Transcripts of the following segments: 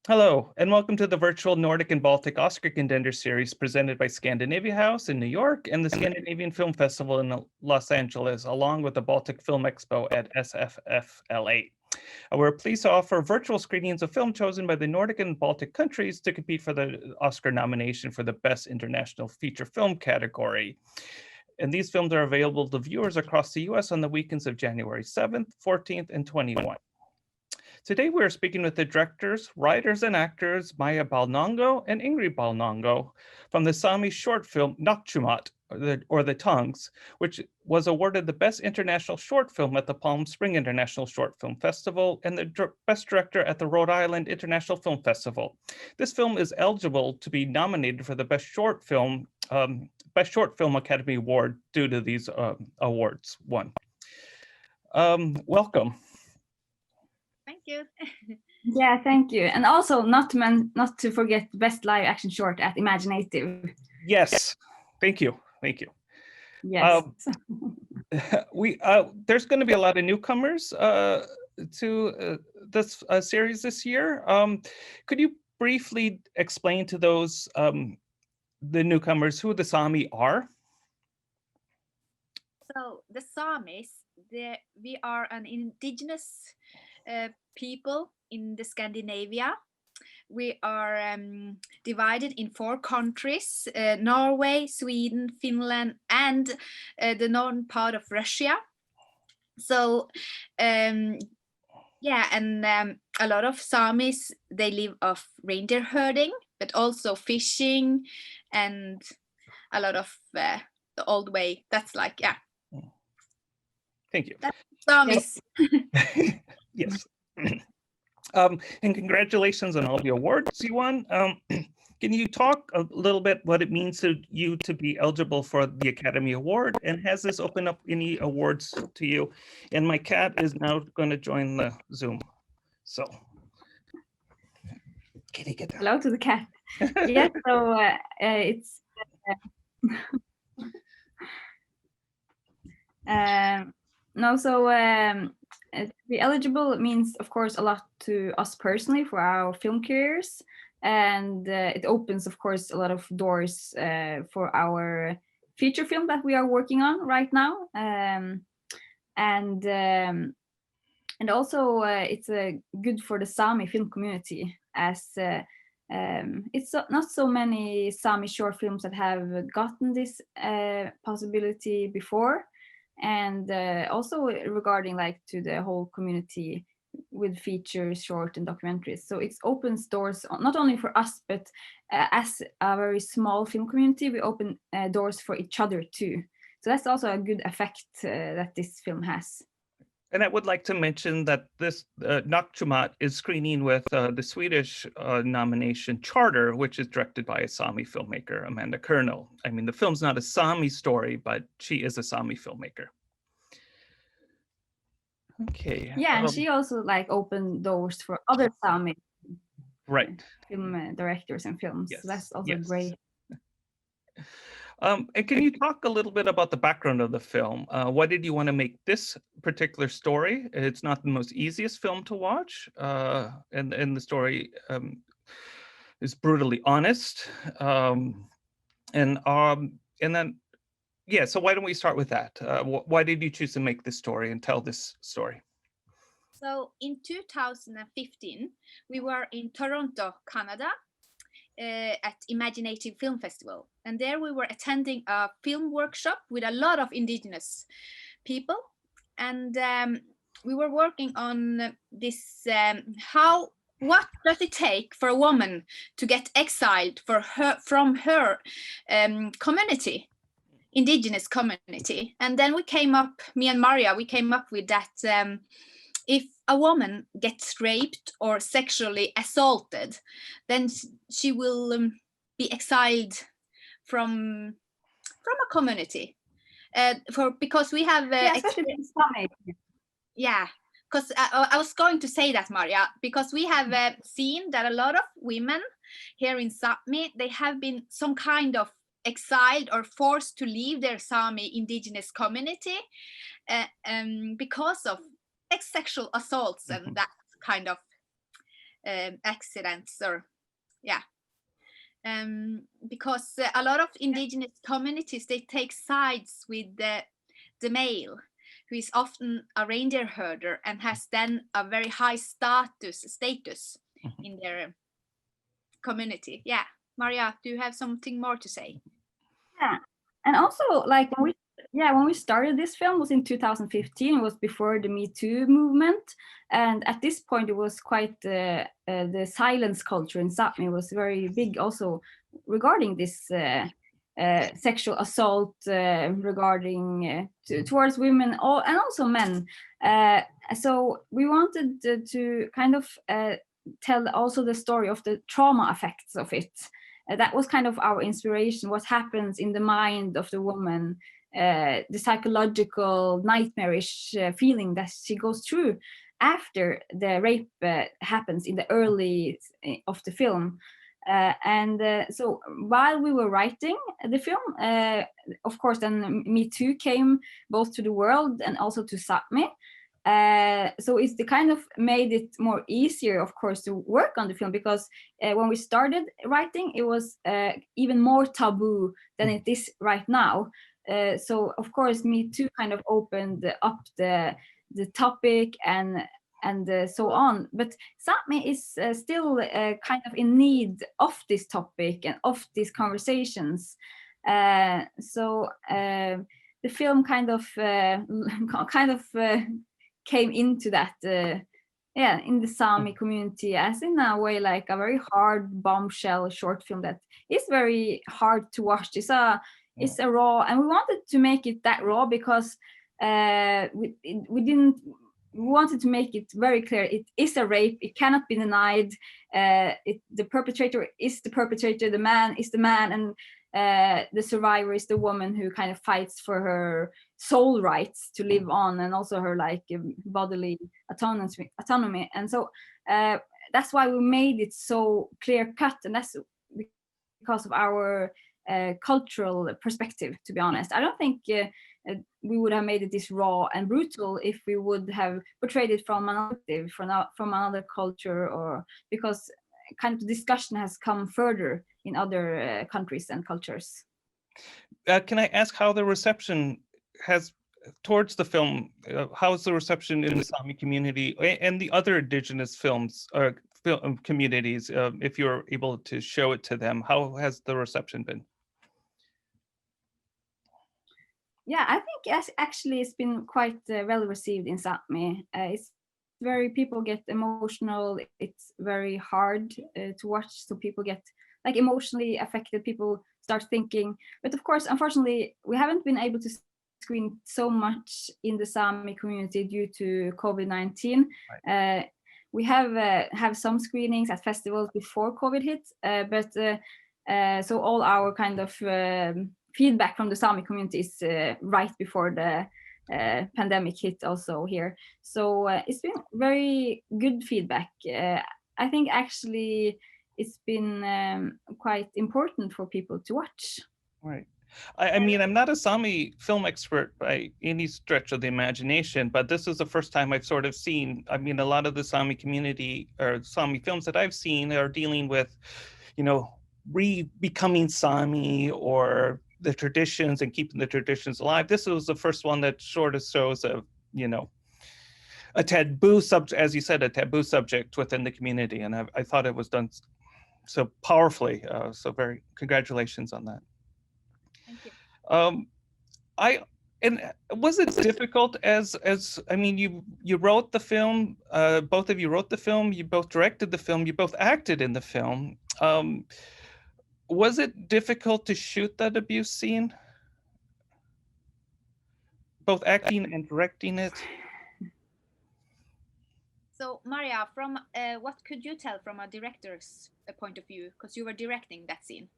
Hello, and welcome to the virtual Nordic and Baltic Oscar Contenders series presented by Scandinavia House in New York and the Scandinavian Film Festival in Los Angeles, along with the Baltic Film Expo at SFFLA. We're pleased to offer virtual screenings of film chosen by the Nordic and Baltic countries to compete for the Oscar nomination for the Best International Feature Film category. And these films are available to viewers across the US on the weekends of January 7th, 14th, and 21st. Today, we're speaking with the directors, writers, and actors Marja Bål Nango and Ingir Bål Nango from the Sami short film Njuokcamat, or the Tongues, which was awarded the Best International Short Film at the Palm Spring International Short Film Festival and the Best Director at the Rhode Island International Film Festival. This film is eligible to be nominated for the Best Short Film Academy Award due to these awards won. Welcome. Thank you. Yeah, thank you. And also not to forget Best Live Action Short at Imaginative. Yes, thank you. Yes. There's going to be a lot of newcomers to this series this year. Could you briefly explain to those the newcomers who the Sami are? So the Samis, we are an indigenous people in the Scandinavia. We are divided in 4 countries, Norway, Sweden, Finland, and the northern part of Russia. So yeah, and a lot of Samis, they live off reindeer herding, but also fishing and a lot of the old way. That's like, yeah. Thank you. That's Samis. Yes. And congratulations on all the awards you won. Can you talk a little bit what it means to you to be eligible for the Academy Award? And has this opened up any awards to you? And my cat is now going to join the Zoom. So, kitty, get down. Hello to the cat. Yes, so it's... to be eligible means, of course, a lot to us personally for our film careers, and it opens, of course, a lot of doors for our feature film that we are working on right now, and also it's good for the Sami film community, as it's not so many Sami short films that have gotten this possibility before. And also regarding like to the whole community with features, short and documentaries. So it opens doors not only for us, but as a very small film community, we open doors for each other too. So that's also a good effect that this film has. And I would like to mention that this Njuokcamat is screening with the Swedish nomination Charter, which is directed by a Sami filmmaker, Amanda Kernel. I mean, the film's not a Sami story, but she is a Sami filmmaker. Okay. Yeah, and she also like opened doors for other Sami film directors and films. Yes. So that's also great. And can you talk a little bit about the background of the film? Why did you want to make this particular story? It's not the most easiest film to watch, and the story is brutally honest. And then, yeah. So why don't we start with that? Why did you choose to make this story and tell this story? So in 2015, we were in Toronto, Canada, at Imaginative Film Festival, and there we were attending a film workshop with a lot of indigenous people, and we were working on this what does it take for a woman to get exiled from her community, indigenous community. And then we came up, me and Marja, we came up with that if a woman gets raped or sexually assaulted, then she will be exiled from a community. Because we have because I was going to say that, Marja, because we have seen that a lot of women here in Sami, they have been some kind of exiled or forced to leave their Sami indigenous community because of sexual assaults and that kind of accidents, or yeah. Because a lot of indigenous communities, they take sides with the male, who is often a reindeer herder and has then a very high status in their community. Yeah, Marja, do you have something more to say? Yeah, and also like when we started this film was in 2015. It was before the Me Too movement, and at this point it was quite the silence culture in Sápmi was very big also regarding this sexual assault regarding towards women and also men. So we wanted to kind of tell also the story of the trauma effects of it. That was kind of our inspiration, what happens in the mind of the woman, the psychological nightmarish feeling that she goes through after the rape happens in the early of the film. So while we were writing the film, of course, then Me Too came both to the world and also to Sápmi. So it's the kind of made it more easier, of course, to work on the film, because when we started writing, it was even more taboo than it is right now. So of course, Me Too kind of opened up the topic and so on. But Sápmi is still kind of in need of this topic and of these conversations. So the film kind of came into that in the Sami community as in a way like a very hard bombshell short film that is very hard to watch. It's a raw, and we wanted to make it that raw because we wanted to make it very clear it is a rape, it cannot be denied. The perpetrator is the perpetrator, the man is the man, and the survivor is the woman who kind of fights for her soul rights to live on, and also her like bodily autonomy. And so that's why we made it so clear cut, and that's because of our cultural perspective, to be honest. I don't think we would have made it this raw and brutal if we would have portrayed it from another culture, or because kind of the discussion has come further in other countries and cultures. Can I ask how the reception has towards the film? How's the reception in the Sami community and the other indigenous films or film communities? If you're able to show it to them, how has the reception been? Yeah, I think actually it's been quite well received in Sápmi. It's people get emotional. It's very hard to watch, so people get like emotionally affected. People start thinking, but of course, unfortunately, we haven't been able to screen so much in the Sami community due to COVID-19. Right. We have some screenings at festivals before COVID hit, but so all our kind of feedback from the Sami community is right before the pandemic hit also here. So it's been very good feedback. I think actually it's been quite important for people to watch. Right. I mean, I'm not a Sami film expert by any stretch of the imagination, but this is the first time I've sort of seen, I mean, a lot of the Sami community or Sami films that I've seen are dealing with, you know, becoming Sami or the traditions and keeping the traditions alive. This was the first one that sort of shows a, you know, a taboo subject, as you said, a taboo subject within the community. And I thought it was done so powerfully. So very congratulations on that. Thank you. And was it difficult as I mean, you wrote the film, both of you wrote the film, you both directed the film, you both acted in the film. Was it difficult to shoot that abuse scene? Both acting and directing it? So Marja, from what could you tell from a director's point of view, because you were directing that scene?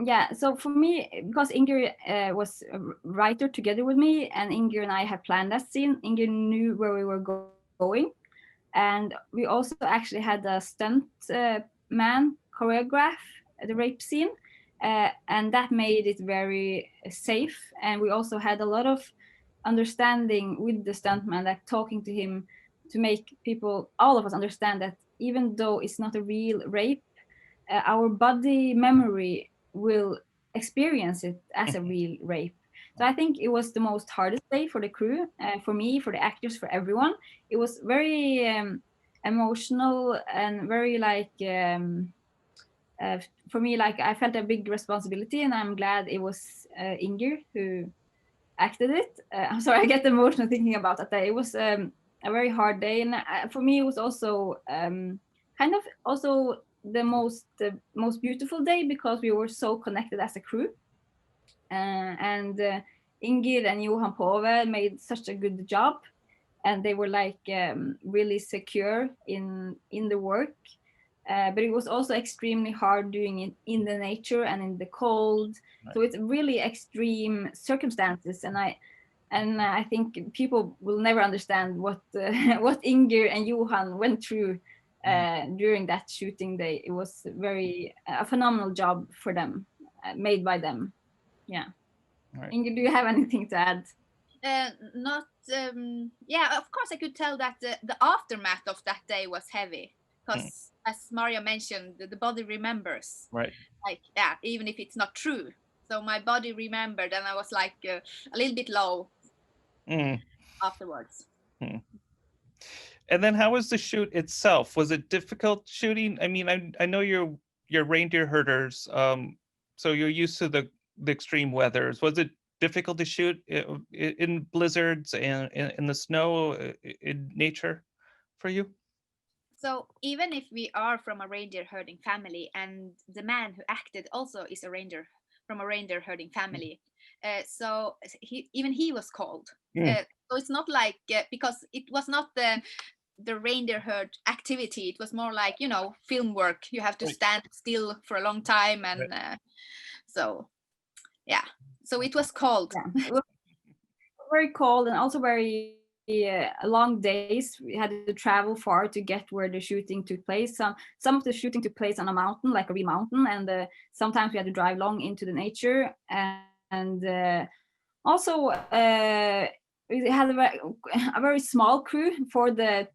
Yeah, so for me, because Ingir was a writer together with me, and Ingir and I had planned that scene, Ingir knew where we were going. And we also actually had a stunt man choreograph the rape scene, and that made it very safe. And we also had a lot of understanding with the stuntman, like talking to him to make people, all of us, understand that even though it's not a real rape, our body memory will experience it as a real rape. So I think it was the most hardest day for the crew, for me, for the actors, for everyone. It was very emotional and very like for me, like I felt a big responsibility, and I'm glad it was Ingir who acted it. I'm sorry, I get emotional thinking about that day. It was a very hard day, and for me, it was also kind of also the most beautiful day because we were so connected as a crew, and Ingrid and Johan Pove made such a good job, and they were like really secure in the work. But it was also extremely hard doing it in the nature and in the cold. Right. So it's really extreme circumstances, and I think people will never understand what what Ingir and Johan went through during that shooting day. It was a phenomenal job for them, made by them. Yeah. Right. Ingir, do you have anything to add? Yeah, of course I could tell that the aftermath of that day was heavy because as Marja mentioned, the body remembers, right? Like, yeah, even if it's not true. So my body remembered, and I was like a little bit low afterwards. And then how was the shoot itself? Was it difficult shooting? I mean, I know you're reindeer herders, so you're used to the extreme weathers. Was it difficult to shoot in blizzards and in the snow, in nature for you? So even if we are from a reindeer herding family, and the man who acted also is from a reindeer herding family, so he was cold. So it's not like because it was not the reindeer herd activity. It was more like, film work. You have to stand still for a long time, and so yeah. So it was cold. Yeah. It was very cold and also very long days. We had to travel far to get where the shooting took place. Some of the shooting took place on a mountain, like a real mountain, and sometimes we had to drive long into the nature. And also we had a very small crew for the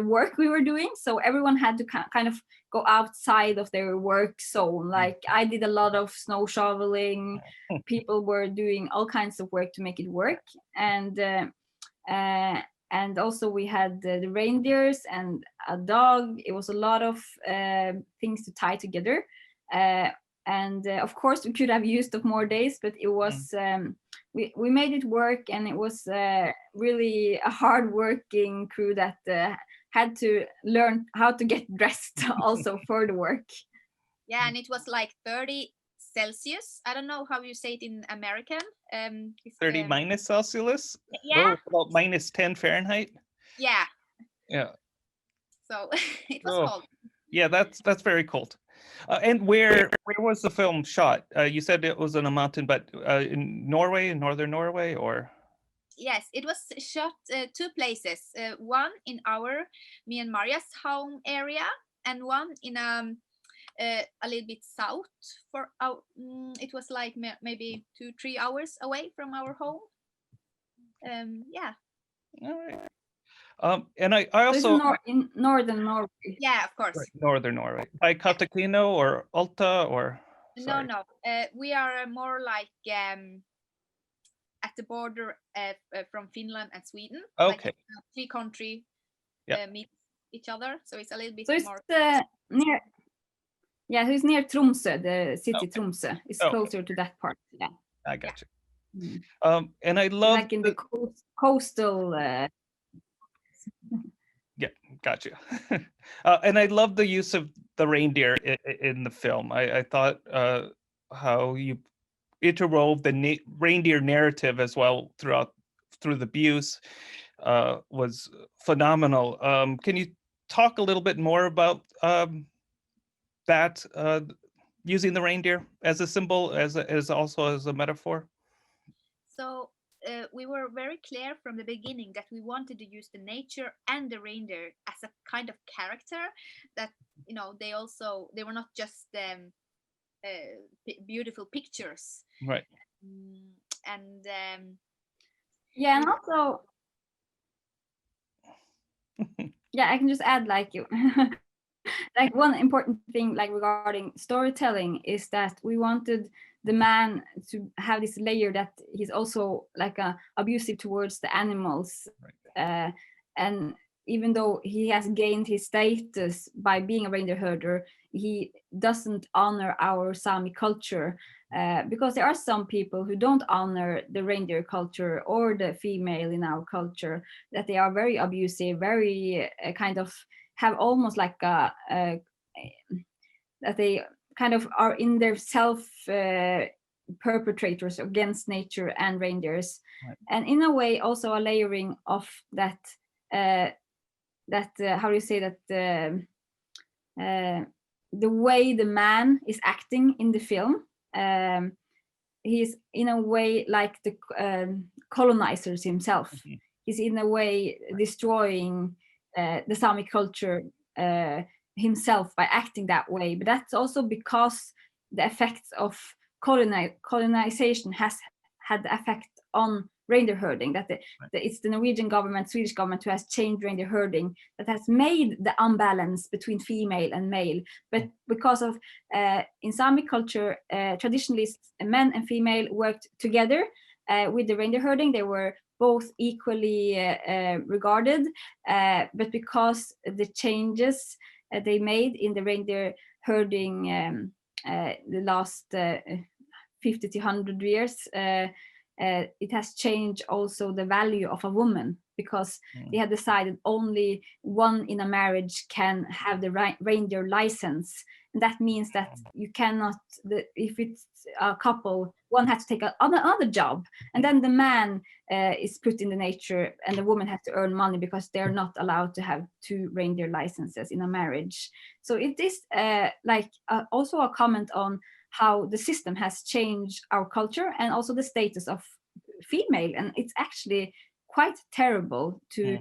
work we were doing, so everyone had to kind of go outside of their work zone. Like I did a lot of snow shoveling. People were doing all kinds of work to make it work, and also we had the reindeers and a dog. It was a lot of things to tie together, and of course we could have used up more days, but it was we made it work, and it was really a hard working crew that had to learn how to get dressed also for the work. Yeah, and it was like 30 Celsius. I don't know how you say it in American. 30 minus Celsius? Yeah. About minus 10 Fahrenheit? Yeah. Yeah. So it was cold. Yeah, that's very cold. And where was the film shot? You said it was on a mountain, but in Norway, in northern Norway, or? Yes, it was shot two places. One in me and Marja's home area, and one in a little bit south for our. It was like maybe 2-3 hours away from our home. Yeah. All right. And I also in northern Norway. Yeah, of course. Right, northern Norway. By Kautokeino or Alta or? Sorry. No. We are more like at the border from Finland and Sweden. Okay. Like three countries meet each other, so it's a little bit more. Near. Yeah, who's near Tromsø, the city Tromsø. It's closer to that part. Yeah. I got you. And I love like in the coastal. Yeah, gotcha. And I love the use of the reindeer in the film. I thought how you interwove the reindeer narrative as well through the abuse was phenomenal. Can you talk a little bit more about that, using the reindeer as a symbol, as also as a metaphor? So we were very clear from the beginning that we wanted to use the nature and the reindeer as a kind of character, that they were not just beautiful pictures, right? And yeah, and also Yeah, I can just add like you. Like one important thing like regarding storytelling is that we wanted the man to have this layer that he's also like abusive towards the animals, and even though he has gained his status by being a reindeer herder, he doesn't honor our Sami culture, because there are some people who don't honor the reindeer culture or the female in our culture, that they are very abusive, very kind of have almost like that they kind of are in their self perpetrators against nature and reindeers, and in a way also a layering of that how do you say that the way the man is acting in the film, he's in a way like the colonizers himself. He's in a way destroying the Sami culture himself by acting that way, but that's also because the effects of colonization has had the effect on reindeer herding, that it's the Norwegian government, Swedish government who has changed reindeer herding, that has made the unbalance between female and male. But because of in Sami culture, traditionally men and female worked together with the reindeer herding. They were both equally regarded, but because the changes they made in the reindeer herding the last 50 to 100 years, it has changed also the value of a woman, because they had decided only one in a marriage can have the reindeer license. And that means that you cannot, if it's a couple, one has to take another job, and then the man is put in the nature, and the woman has to earn money because they're not allowed to have 2 reindeer licenses in a marriage. So it is like also a comment on how the system has changed our culture and also the status of female, and it's actually quite terrible to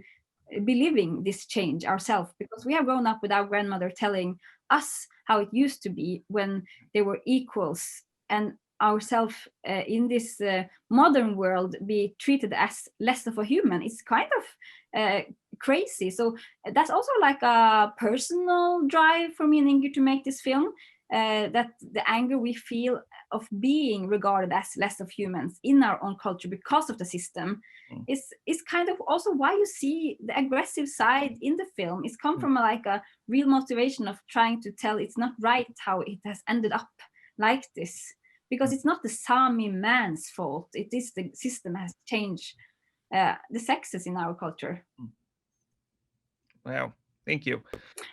be living this change ourselves, because we have grown up with our grandmother telling us how it used to be when they were equals, and ourselves in this modern world be treated as less of a human. It's kind of crazy. So that's also like a personal drive for me and Ingir to make this film, that the anger we feel of being regarded as less of humans in our own culture because of the system is kind of also why you see the aggressive side in the film. It's come from like a real motivation of trying to tell it's not right how it has ended up like this, because it's not the Sami man's fault. It is the system has changed the sexes in our culture. Wow. Thank you.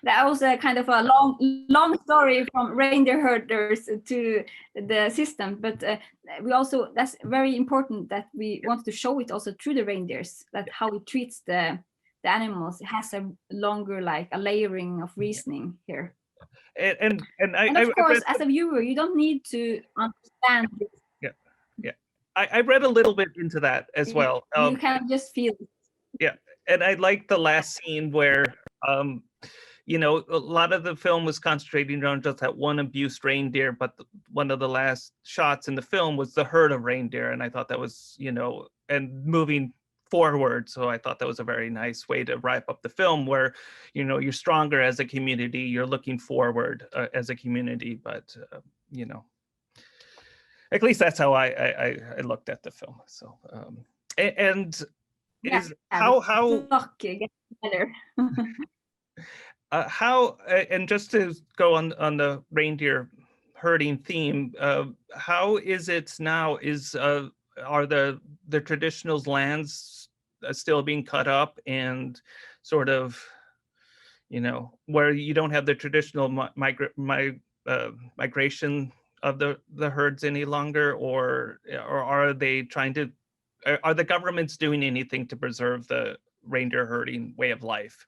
That was a kind of a long story from reindeer herders to the system, but we also, that's very important that we wanted to show it also through the reindeers, that how it treats the animals. It has a longer, like a layering of reasoning here. And of course, as a viewer, you don't need to understand this. Yeah. I read a little bit into that as well. You can just feel it. Yeah, and I like the last scene where you know, a lot of the film was concentrating on just that one abused reindeer, but one of the last shots in the film was the herd of reindeer, and I thought that was, you know, and moving forward. So I thought that was a very nice way to wrap up the film, where, you know, you're stronger as a community, you're looking forward as a community, but you know, at least that's how I looked at the film. So and is how get better. how and just to go on the reindeer herding theme, how is it now? Is are the traditional lands still being cut up and sort of, you know, where you don't have the traditional migration of the herds any longer, or are they trying to, are the governments doing anything to preserve the reindeer herding way of life?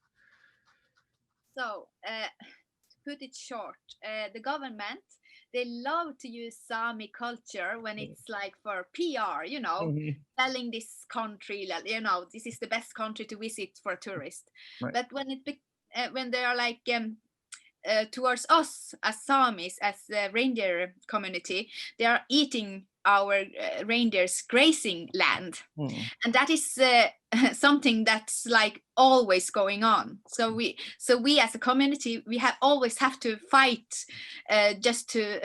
So, to put it short, the government, they love to use Sami culture when it's like for PR, you know, telling this country, you know, this is the best country to visit for a tourist. Right. But when they are like towards us as Samis, as the reindeer community, they are eating our reindeers grazing land. And that is something that's like always going on. So we as a community, we always have to fight just to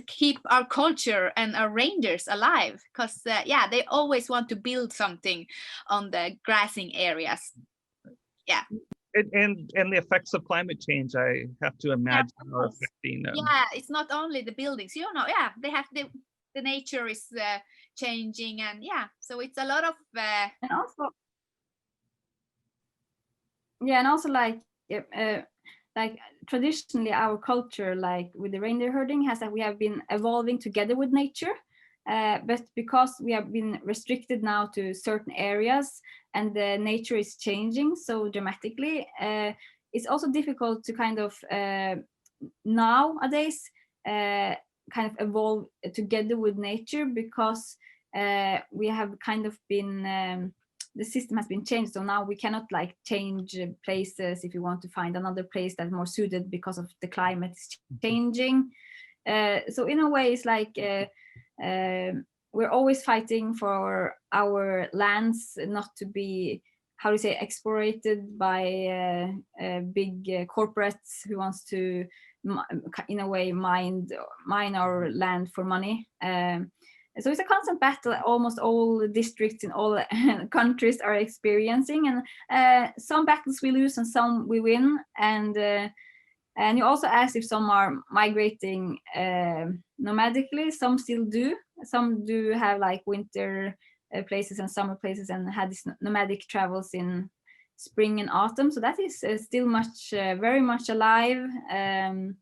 keep our culture and our reindeers alive, because they always want to build something on the grazing areas. And the effects of climate change, I have to imagine, are affecting them. It's not only the buildings, they have the nature is changing, and so it's a lot of and also like traditionally our culture, like with the reindeer herding, has that we have been evolving together with nature, but because we have been restricted now to certain areas and the nature is changing so dramatically, it's also difficult to kind of nowadays kind of evolve together with nature, because we have kind of been the system has been changed. So now we cannot like change places if you want to find another place that's more suited because of the climate is changing. So in a way, it's like we're always fighting for our lands not to be, how do you say, exploited by big corporates who wants to, in a way, mine our land for money. So it's a constant battle almost all districts in all countries are experiencing, and some battles we lose and some we win. And you also asked if some are migrating nomadically. Some still do. Some do have like winter places and summer places, and had these nomadic travels in spring and autumn. So that is still very much alive. You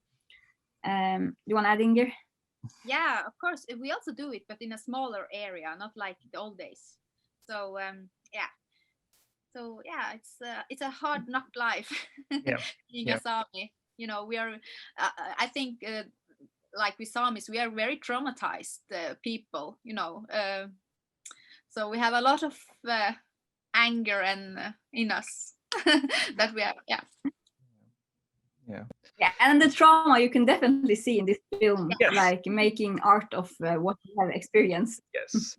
want to add, Ingir? Yeah, of course. We also do it, but in a smaller area, not like the old days. So it's a hard knock life. Being a Sami, we are. I think like with Samis, we are very traumatized people. So we have a lot of anger and in us that we have. Yeah, and the trauma you can definitely see in this film, like making art of what you have experienced. Yes.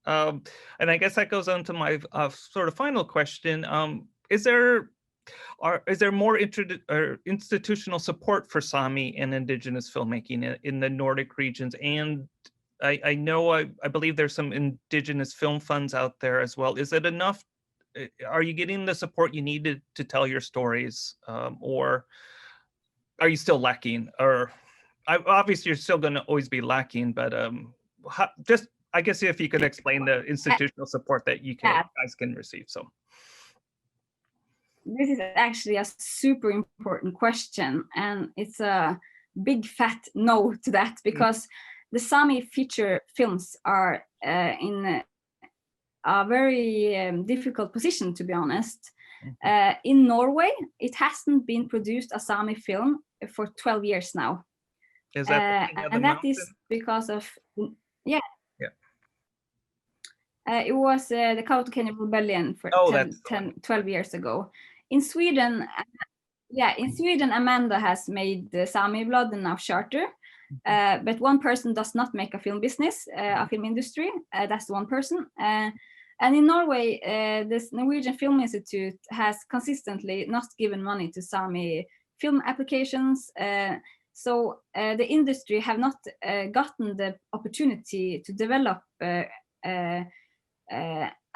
And I guess that goes on to my sort of final question. Is there more institutional support for Sami and Indigenous filmmaking in the Nordic regions? And I know, I believe there's some Indigenous film funds out there as well. Is it enough? Are you getting the support you needed to tell your stories, or are you still lacking? Or obviously you're still going to always be lacking, but just, I guess, if you could explain the institutional support that you guys can receive. So this is actually a super important question, and it's a big fat no to that, because the Sami feature films are in a very difficult position, to be honest. In Norway, it hasn't been produced a Sami film for 12 years now. Is that and that is because of it was the Kautokeino Rebellion for 12 years ago. In Sweden, Amanda has made the Sami Blood and now Charter. But one person does not make a film business, a film industry. That's one person. And in Norway, this Norwegian Film Institute has consistently not given money to Sami film applications. So the industry have not gotten the opportunity to develop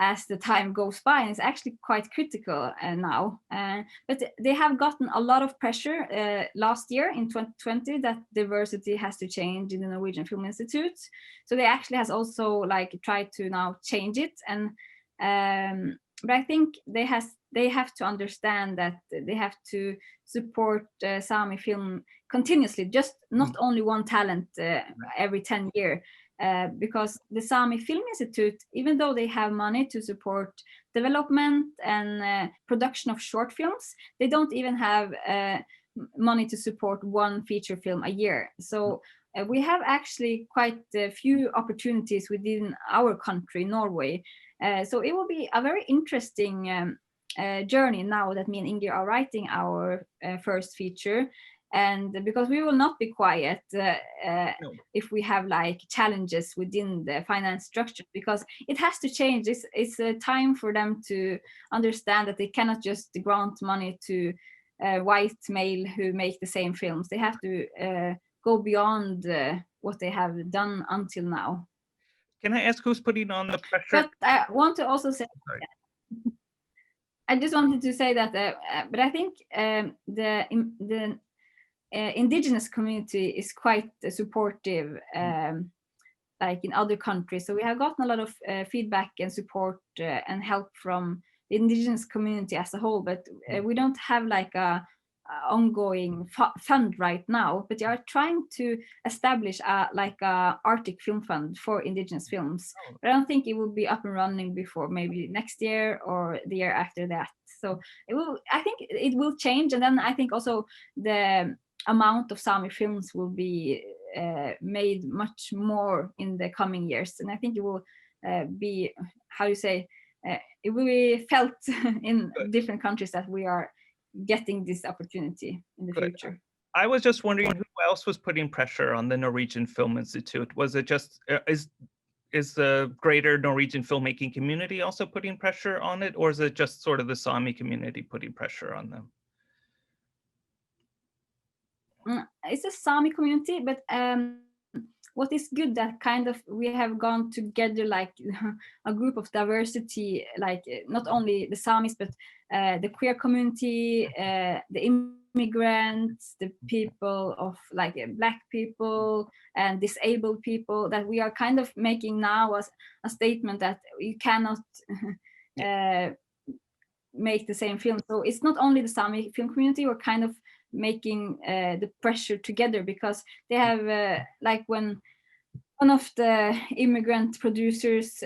as the time goes by, and it's actually quite critical now. But they have gotten a lot of pressure last year in 2020 that diversity has to change in the Norwegian Film Institute. So they actually has also like tried to now change it, and but I think they have to understand that they have to support Sami film continuously, just not only one talent every 10 years. Because the Sami Film Institute, even though they have money to support development and production of short films, they don't even have money to support one feature film a year. So we have actually quite a few opportunities within our country, Norway. So it will be a very interesting journey now that me and Ingir are writing our first feature. And because we will not be quiet No. if we have like challenges within the finance structure, because it has to change. It's a time for them to understand that they cannot just grant money to white male who make the same films. They have to go beyond what they have done until now. Can I ask who's putting on the pressure? But I want to also say, I just wanted to say that, but I think the indigenous community is quite supportive, like in other countries. So we have gotten a lot of feedback and support and help from the indigenous community as a whole, but we don't have like a ongoing fund right now, but they are trying to establish like a Arctic Film Fund for indigenous films. But I don't think it will be up and running before maybe next year or the year after that. So it will, I think it will change. And then I think also the amount of Sami films will be made much more in the coming years. And I think it will be, how you say, it will be felt in different countries that we are getting this opportunity in the future. I was just wondering who else was putting pressure on the Norwegian Film Institute. Was it just, is the greater Norwegian filmmaking community also putting pressure on it, or is it just sort of the Sami community putting pressure on them? It's a Sami community, but what is good that kind of we have gone together like a group of diversity, like not only the Samis, but the queer community, the immigrants, the people of like Black people and disabled people, that we are kind of making now as a statement that you cannot make the same film. So it's not only the Sami film community, we're kind of making the pressure together, because they have like when one of the immigrant producers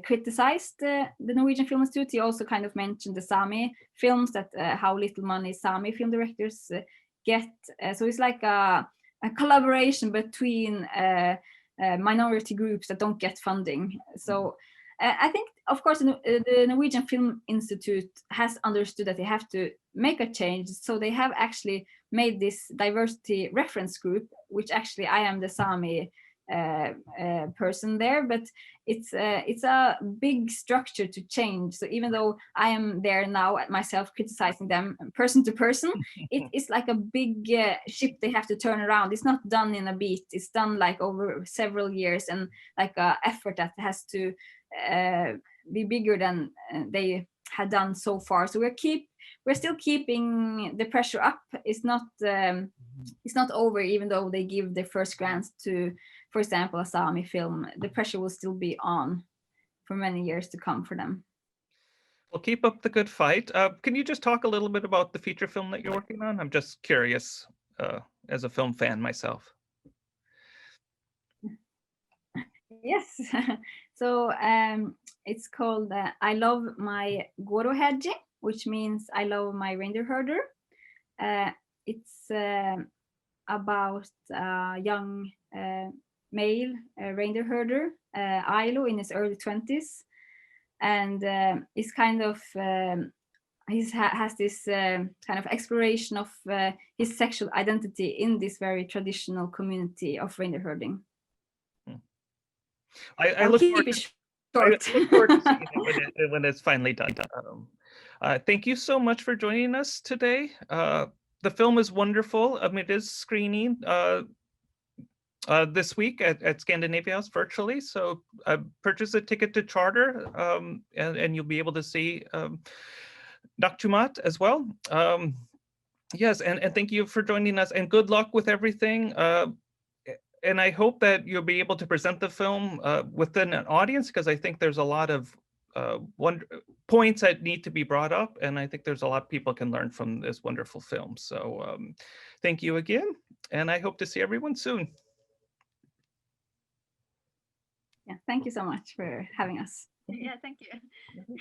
criticized the Norwegian Film Institute, he also kind of mentioned the Sami films, that how little money Sami film directors get. So it's like a collaboration between minority groups that don't get funding. So I think, of course, the Norwegian Film Institute has understood that they have to make a change. So they have actually made this diversity reference group, which actually I am the Sami person there, but it's a big structure to change. So even though I am there now at myself criticizing them person to person, it is like a big ship they have to turn around. It's not done in a beat. It's done like over several years, and like a effort that has to be bigger than they had done so far. So we're still keeping the pressure up. It's not over, even though they give their first grants to, for example, a Sami film. The pressure will still be on for many years to come for them. Well, keep up the good fight. Can you just talk a little bit about the feature film that you're working on? I'm just curious as a film fan myself. Yes. So it's called I Love My Gårdherde, which means I love my reindeer herder. It's about a young male reindeer herder, Ailo, in his early 20s, and he's kind of has this kind of exploration of his sexual identity in this very traditional community of reindeer herding. I look forward to seeing it when it's finally done. Thank you so much for joining us today. The film is wonderful. It is screening this week at Scandinavia House virtually. So purchase a ticket to charter, and you'll be able to see Njuokcamat as well. Yes, and thank you for joining us, and good luck with everything. And I hope that you'll be able to present the film within an audience, because I think there's a lot of points that need to be brought up, and I think there's a lot of people can learn from this wonderful film. So thank you again, and I hope to see everyone soon. Yeah, thank you so much for having us. Yeah, thank you.